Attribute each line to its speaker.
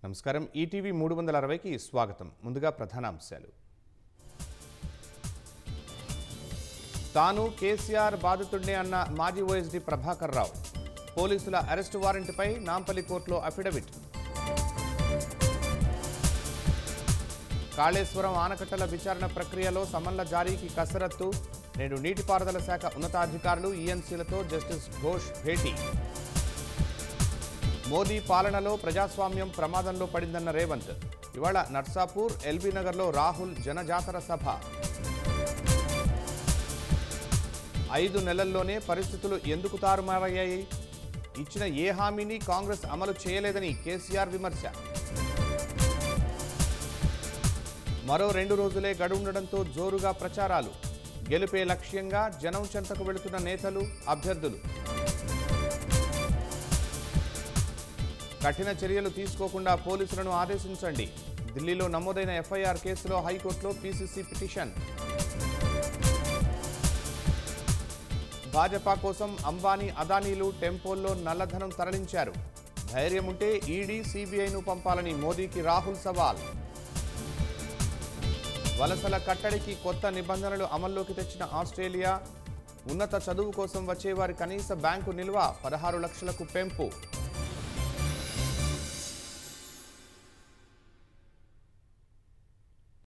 Speaker 1: నమస్కారం ఈటీవీ 360కి స్వాగతం. ముందుగా ప్రధానాంశాలు. తాను కేసీఆర్ బాధితుడినే అన్న మాజీ ఓఎస్డీ ప్రభాకర్ రావు. పోలీసుల అరెస్టు వారెంట్పై నాంపల్లి కోర్టులో అఫిడవిట్. కాళేశ్వరం ఆనకట్టల విచారణ ప్రక్రియలో సమన్ల జారీకి కసరత్తు. నేడు నీటిపారుదల శాఖ ఉన్నతాధికారులు ఈఎన్సీలతో జస్టిస్ ఘోష్ భేటీ. మోదీ పాలనలో ప్రజాస్వామ్యం ప్రమాదంలో పడిందన్న రేవంత్. ఇవాళ నర్సాపూర్, ఎల్బీ నగర్లో రాహుల్ జనజాతర సభ. 5 నెలల్లోనే పరిస్థితులు ఎందుకు తారుమారయ్యాయి? ఇచ్చిన ఏ హామీని కాంగ్రెస్ అమలు చేయలేదని కేసీఆర్ విమర్శ. మరో 2 రోజులే గడువుండడంతో జోరుగా ప్రచారాలు. గెలుపే లక్ష్యంగా జనం చెంతకు వెళుతున్న నేతలు, అభ్యర్థులు. కఠిన చర్యలు తీసుకోకుండా పోలీసులను ఆదేశించండి. ఢిల్లీలో నమోదైన ఎఫ్ఐఆర్ కేసులో హైకోర్టులో పీసీసీ పిటిషన్. భాజపా కోసం అంబానీ, అదానీలు టెంపోల్లో నల్లధనం తరలించారు. ధైర్యం ఉంటే ఈడీ, సిబిఐను పంపాలని మోదీకి రాహుల్ సవాల్. వలసల కట్టడికి కొత్త నిబంధనలు అమల్లోకి తెచ్చిన ఆస్ట్రేలియా. ఉన్నత చదువు కోసం వచ్చేవారి కనీస బ్యాంకు నిల్వ 16 లక్షలకు పెంపు.